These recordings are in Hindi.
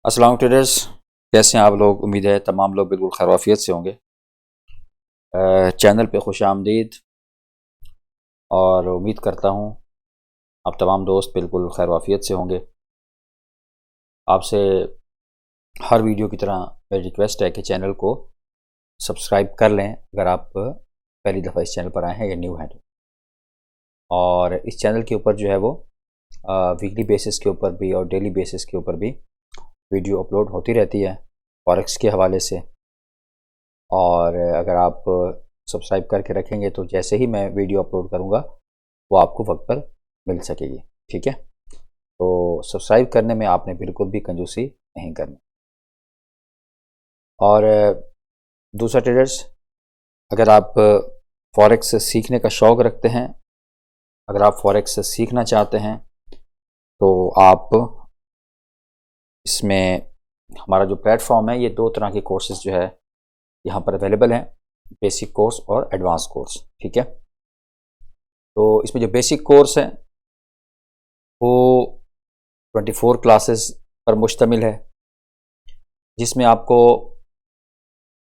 अस्सलाम ट्रेडर्स, कैसे हैं आप लोग। उम्मीद है तमाम लोग बिल्कुल खैरियत से होंगे। चैनल पे खुश आमदीद और उम्मीद करता हूँ आप तमाम दोस्त बिल्कुल खैरियत से होंगे। आपसे हर वीडियो की तरह मेरी रिक्वेस्ट है कि चैनल को सब्सक्राइब कर लें अगर आप पहली दफ़ा इस चैनल पर आए हैं या न्यू हैं तो। और इस चैनल के ऊपर जो है वो वीकली बेसिस के ऊपर भी और डेली बेसिस के ऊपर भी वीडियो अपलोड होती रहती है फॉरेक्स के हवाले से। और अगर आप सब्सक्राइब करके रखेंगे तो जैसे ही मैं वीडियो अपलोड करूँगा वो आपको वक्त पर मिल सकेगी। ठीक है, तो सब्सक्राइब करने में आपने बिल्कुल भी कंजूसी नहीं करनी। और दूसरा ट्रेडर्स, अगर आप फॉरेक्स सीखने का शौक़ रखते हैं, अगर आप फॉरेक्स सीखना चाहते हैं तो आप इसमें हमारा जो प्लेटफॉर्म है ये दो तरह के कोर्सेज जो है यहाँ पर अवेलेबल हैं, बेसिक कोर्स और एडवांस कोर्स। ठीक है, तो इसमें जो बेसिक कोर्स है वो 24 क्लासेस पर मुश्तमिल है, जिसमें आपको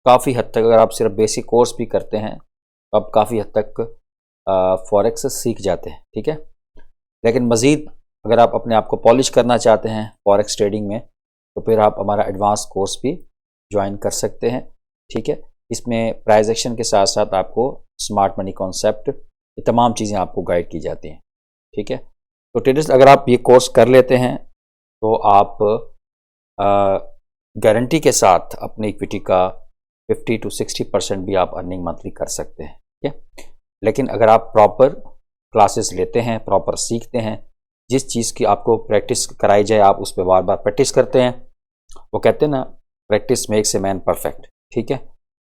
काफ़ी हद तक, अगर आप सिर्फ बेसिक कोर्स भी करते हैं तो आप काफ़ी हद तक फॉरेक्स सीख जाते हैं। ठीक है, लेकिन मज़ीद अगर आप अपने आप को पॉलिश करना चाहते हैं फॉरेक्स ट्रेडिंग में तो फिर आप हमारा एडवांस कोर्स भी ज्वाइन कर सकते हैं। ठीक है, इसमें प्राइस एक्शन के साथ साथ आपको स्मार्ट मनी कॉन्सेप्ट, ये तमाम चीज़ें आपको गाइड की जाती हैं। ठीक है, तो ट्रेडर्स अगर आप ये कोर्स कर लेते हैं तो आप गारंटी के साथ अपनी इक्विटी का 50 to 60% भी आप अर्निंग मंथली कर सकते हैं। ठीक है, लेकिन अगर आप प्रॉपर क्लासेस लेते हैं, प्रॉपर सीखते हैं, जिस चीज़ की आपको प्रैक्टिस कराई जाए आप उस पर बार बार प्रैक्टिस करते हैं, वो कहते हैं ना, practice makes a man perfect. ठीक है,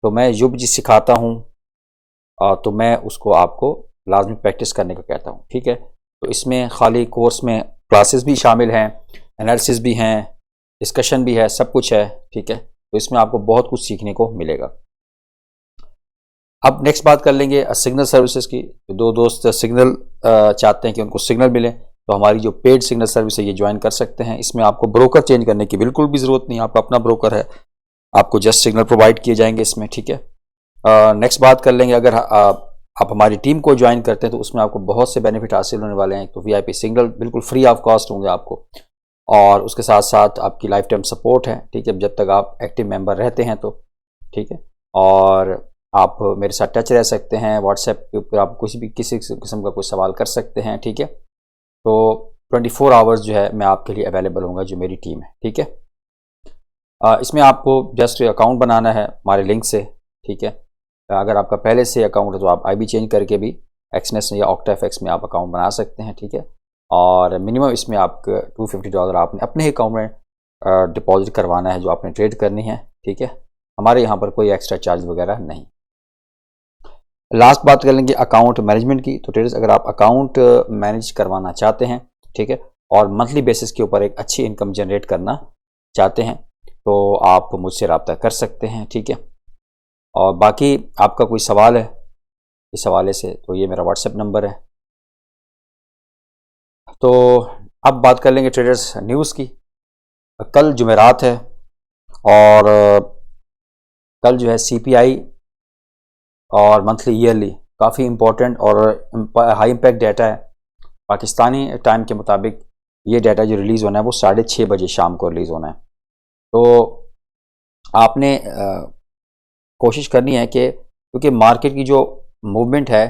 तो मैं जो भी चीज़ सिखाता हूँ तो मैं उसको आपको लाजमी प्रैक्टिस करने का कहता हूँ। ठीक है, तो इसमें खाली कोर्स में क्लासेस भी शामिल हैं, एनालिसिस भी हैं, डिस्कशन भी है, सब कुछ है। ठीक है, तो इसमें आपको बहुत कुछ सीखने को मिलेगा। अब नेक्स्ट बात कर लेंगे सिग्नल सर्विसेज की। दो दोस्त सिग्नल चाहते हैं कि उनको सिग्नल मिले तो हमारी जो पेड सिग्नल सर्विस है ये ज्वाइन कर सकते हैं। इसमें आपको ब्रोकर चेंज करने की बिल्कुल भी ज़रूरत नहीं, आपका अपना ब्रोकर है, आपको जस्ट सिग्नल प्रोवाइड किए जाएंगे इसमें। ठीक है, नेक्स्ट बात कर लेंगे, अगर आप हमारी टीम को ज्वाइन करते हैं तो उसमें आपको बहुत से बेनिफिट हासिल होने वाले हैं। तो वीआईपी सिग्नल बिल्कुल फ्री ऑफ कॉस्ट होंगे आपको, और उसके साथ साथ आपकी लाइफ टाइम सपोर्ट है। ठीक है, जब तक आप एक्टिव मेंबर रहते हैं तो। ठीक है, और आप मेरे साथ टच रह सकते हैं, व्हाट्सएप के ऊपर आप कुछ भी किसी किस्म का कोई सवाल कर सकते हैं। ठीक है, तो 24 आवर्स जो है मैं आपके लिए अवेलेबल होऊंगा, जो मेरी टीम है। ठीक है, इसमें आपको जस्ट अकाउंट बनाना है हमारे लिंक से। ठीक है, अगर आपका पहले से अकाउंट है तो आप आईबी चेंज करके भी एक्सनेस या ऑक्टाफेक्स में आप अकाउंट बना सकते हैं। ठीक है, और मिनिमम इसमें आपका $250 आपने अपने ही अकाउंट में डिपॉजिट करवाना है जो आपने ट्रेड करनी है। ठीक है, हमारे यहाँ पर कोई एक्स्ट्रा चार्ज वगैरह नहीं। लास्ट बात कर लेंगे अकाउंट मैनेजमेंट की। तो ट्रेडर्स, अगर आप अकाउंट मैनेज करवाना चाहते हैं, ठीक है, और मंथली बेसिस के ऊपर एक अच्छी इनकम जनरेट करना चाहते हैं तो आप मुझसे रब्ता कर सकते हैं। ठीक है, और बाकी आपका कोई सवाल है इस हवाले से तो ये मेरा व्हाट्सएप नंबर है। तो अब बात कर लेंगे ट्रेडर्स न्यूज़ की। कल जुमेरात है और कल जो है सीपीआई और मंथली ईयरली काफ़ी इम्पोर्टेंट और हाई इम्पैक्ट डाटा है। पाकिस्तानी टाइम के मुताबिक ये डाटा जो रिलीज़ होना है वो 6:30 बजे शाम को रिलीज़ होना है। तो आपने कोशिश करनी है कि, क्योंकि मार्केट की जो मूवमेंट है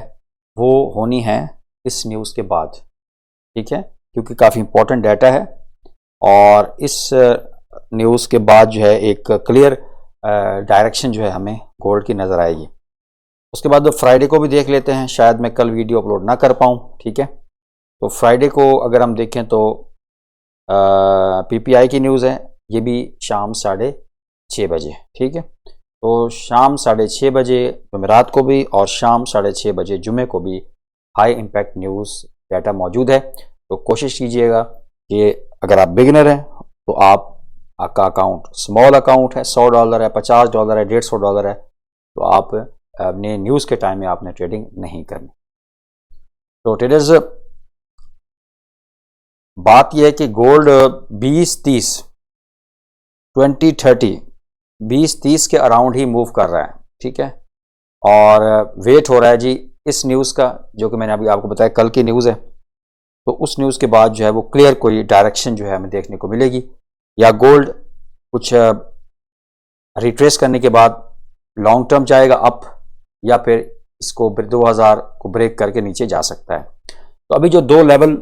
वो होनी है इस न्यूज़ के बाद। ठीक है, क्योंकि काफ़ी इम्पोर्टेंट डाटा है और इस न्यूज़ के बाद जो है एक क्लियर डायरेक्शन जो है हमें गोल्ड की नज़र आएगी। उसके बाद फ्राइडे को भी देख लेते हैं, शायद मैं कल वीडियो अपलोड ना कर पाऊँ। ठीक है, तो फ्राइडे को अगर हम देखें तो पीपीआई की न्यूज़ है, ये भी शाम 6:30 बजे। ठीक है, तो शाम 6:30 बजे जुमेरात को भी और शाम 6:30 बजे जुमे को भी हाई इम्पैक्ट न्यूज़ डाटा मौजूद है। तो कोशिश कीजिएगा कि अगर आप बिगिनर हैं तो आपका अकाउंट स्मॉल अकाउंट है, $100 है, $50 है, $150 है, तो आप अपने न्यूज़ के टाइम में आपने ट्रेडिंग नहीं करनी। तो ट्रेडर्स, बात यह है कि गोल्ड 20-30 20-30 20-30 के अराउंड ही मूव कर रहा है, ठीक है। और वेट हो रहा है जी इस न्यूज़ का, जो कि मैंने अभी आपको बताया कल की न्यूज़ है। तो उस न्यूज़ के बाद जो है वो क्लियर कोई डायरेक्शन जो है हमें देखने को मिलेगी, या गोल्ड कुछ रिट्रेस करने के बाद लॉन्ग टर्म जाएगा अप, या फिर इसको 2000 को ब्रेक करके नीचे जा सकता है। तो अभी जो दो लेवल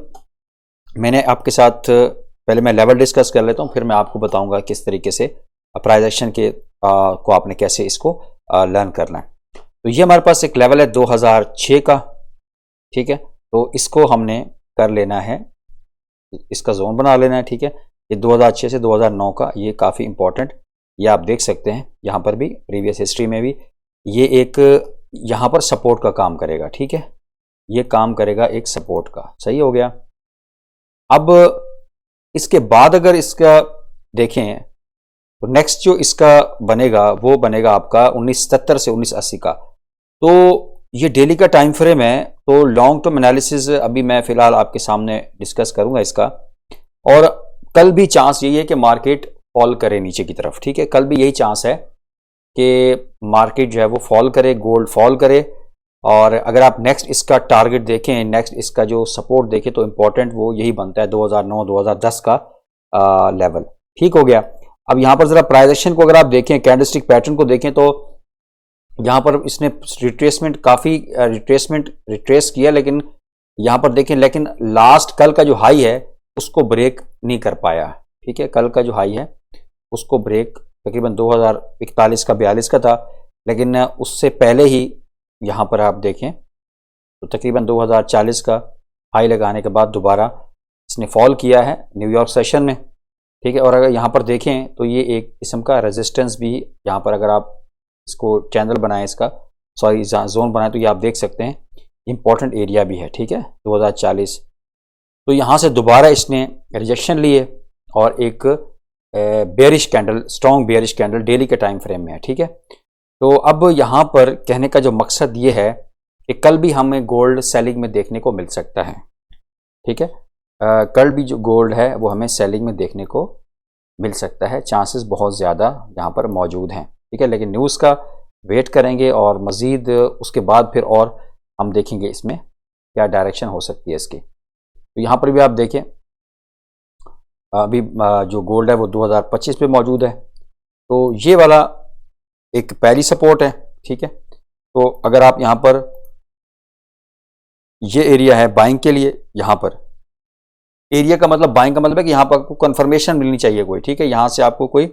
मैंने आपके साथ, पहले मैं लेवल डिस्कस कर लेता हूँ, फिर मैं आपको बताऊंगा किस तरीके से प्राइस एक्शन के को आपने कैसे इसको लर्न करना है। तो ये हमारे पास एक लेवल है 2006 का, ठीक है। तो इसको हमने कर लेना है, इसका जोन बना लेना है, ठीक है। ये 2006 से 2009 का, ये काफ़ी इंपॉर्टेंट, ये आप देख सकते हैं यहाँ पर भी, प्रीवियस हिस्ट्री में भी ये एक यहाँ पर सपोर्ट का काम करेगा, ठीक है। ये काम करेगा एक सपोर्ट का, सही हो गया। अब इसके बाद अगर इसका देखें तो नेक्स्ट जो इसका बनेगा वो बनेगा आपका 1970 से 1980 का। तो ये डेली का टाइम फ्रेम है, तो लॉन्ग टर्म एनालिसिस अभी मैं फिलहाल आपके सामने डिस्कस करूंगा इसका। और कल भी चांस यही है कि मार्केट फॉल करे नीचे की तरफ, ठीक है। कल भी यही चांस है कि मार्केट जो है वो फॉल करे, गोल्ड फॉल करे। और अगर आप नेक्स्ट इसका टारगेट देखें, नेक्स्ट इसका जो सपोर्ट देखें, तो इंपॉर्टेंट वो यही बनता है 2009-2010 का लेवल, ठीक हो गया। अब यहाँ पर जरा प्राइस एक्शन को अगर आप देखें, कैंडलस्टिक पैटर्न को देखें, तो यहाँ पर इसने रिट्रेसमेंट काफ़ी रिट्रेस किया, लेकिन यहाँ पर देखें, लेकिन लास्ट कल का जो हाई है उसको ब्रेक नहीं कर पाया, ठीक है। कल का जो हाई है उसको ब्रेक तकरीबन 2041 का 42 का था, लेकिन उससे पहले ही यहाँ पर आप देखें तो तकरीबन 2040 का हाई लगाने के बाद दोबारा इसने फॉल किया है न्यूयॉर्क सेशन में, ठीक है। और अगर यहाँ पर देखें तो ये एक किस्म का रेजिस्टेंस भी यहाँ पर, अगर आप इसको चैनल बनाएं, इसका सॉरी जोन बनाएं, तो ये आप देख सकते हैं इंपॉर्टेंट एरिया भी है, ठीक है, 2040। तो यहाँ से दोबारा इसने रिजेक्शन लिए और एक bearish candle, strong bearish candle daily के टाइम फ्रेम में है, ठीक है। तो अब यहाँ पर कहने का जो मकसद ये है कि कल भी हमें गोल्ड सेलिंग में देखने को मिल सकता है, ठीक है। कल भी जो गोल्ड है वो हमें सेलिंग में देखने को मिल सकता है, चांसेस बहुत ज़्यादा यहाँ पर मौजूद हैं, ठीक है। लेकिन न्यूज़ का वेट करेंगे और मज़ीद उसके बाद फिर और हम देखेंगे इसमें क्या डायरेक्शन हो सकती है इसकी। तो यहाँ पर भी आप देखें अभी जो गोल्ड है वो 2025 पे मौजूद है, तो ये वाला एक पहली सपोर्ट है, ठीक है। तो अगर आप यहाँ पर, ये एरिया है बाइंग के लिए, यहाँ पर एरिया का मतलब, बाइंग का मतलब है कि यहाँ पर आपको कंफर्मेशन मिलनी चाहिए कोई, ठीक है। यहाँ से आपको कोई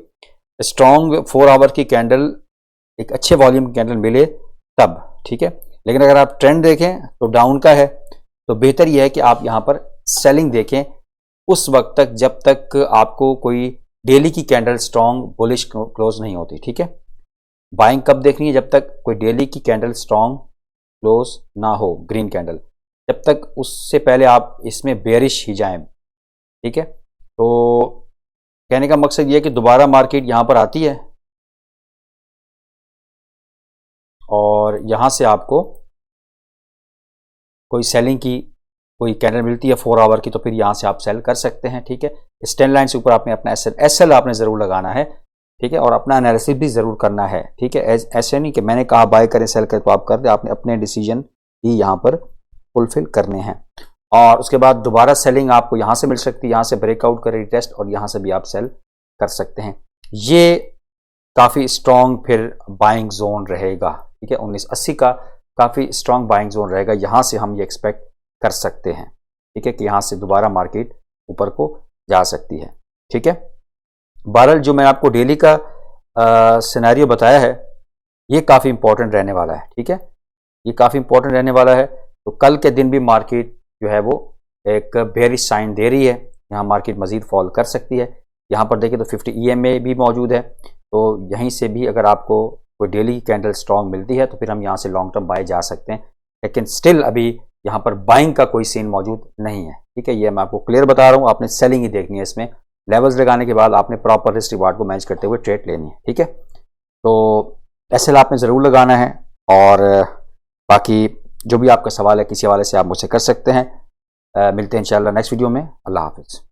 स्ट्रॉन्ग 4 आवर की कैंडल, एक अच्छे वॉल्यूम की कैंडल मिले तब, ठीक है। लेकिन अगर आप ट्रेंड देखें तो डाउन का है, तो बेहतर यह है कि आप यहाँ पर सेलिंग देखें उस वक्त तक जब तक आपको कोई डेली की कैंडल स्ट्रॉन्ग बुलिश क्लोज नहीं होती, ठीक है। बाइंग कब देखनी है? जब तक कोई डेली की कैंडल स्ट्रॉन्ग क्लोज ना हो, ग्रीन कैंडल, जब तक, उससे पहले आप इसमें बेरिश ही जाएं, ठीक है। तो कहने का मकसद ये है कि दोबारा मार्केट यहाँ पर आती है और यहाँ से आपको कोई सेलिंग की कोई कैंडल मिलती है 4 आवर की, तो फिर यहाँ से आप सेल कर सकते हैं, ठीक है। इस 10 लाइन से ऊपर आपने अपना एसएल आपने ज़रूर लगाना है, ठीक है, और अपना एनालिसिस भी ज़रूर करना है, ठीक है। ऐसे नहीं कि मैंने कहा बाय करें सेल करें तो आप कर दें, आपने अपने डिसीजन ही यहाँ पर फुलफिल करने हैं। और उसके बाद दोबारा सेलिंग आपको यहाँ से मिल सकती है, यहाँ से ब्रेकआउट करें टेस्ट, और यहाँ से भी आप सेल कर सकते हैं। ये काफ़ी स्ट्रॉन्ग फिर बाइंग जोन रहेगा, ठीक है। 1980 का काफ़ी स्ट्रॉन्ग बाइंग जोन रहेगा, यहाँ से हम ये एक्सपेक्ट कर सकते हैं, ठीक है, कि यहाँ से दोबारा मार्केट ऊपर को जा सकती है, ठीक है। बहरहाल जो मैंने आपको डेली का सिनेरियो बताया है ये काफ़ी इंपॉर्टेंट रहने वाला है, ठीक है, ये काफ़ी इंपॉर्टेंट रहने वाला है। तो कल के दिन भी मार्केट जो है वो एक बेरिश साइन दे रही है, यहाँ मार्केट मज़ीद फॉल कर सकती है। यहाँ पर देखिए तो 50 EMA भी मौजूद है, तो यहीं से भी अगर आपको कोई डेली कैंडल स्ट्रॉन्ग मिलती है तो फिर हम यहाँ से लॉन्ग टर्म बाय जा सकते हैं, लेकिन स्टिल अभी यहाँ पर बाइंग का कोई सीन मौजूद नहीं है, ठीक है। ये मैं आपको क्लियर बता रहा हूँ, आपने सेलिंग ही देखनी है इसमें, लेवल्स लगाने के बाद आपने प्रॉपर रिस्क रिवार्ड को मैच करते हुए ट्रेड लेनी है, ठीक है। तो एसएल आपने ज़रूर लगाना है, और बाकी जो भी आपका सवाल है किसी हवाले से आप मुझसे कर सकते हैं। मिलते हैं इंशाल्लाह नेक्स्ट वीडियो में। अल्लाह हाफिज़।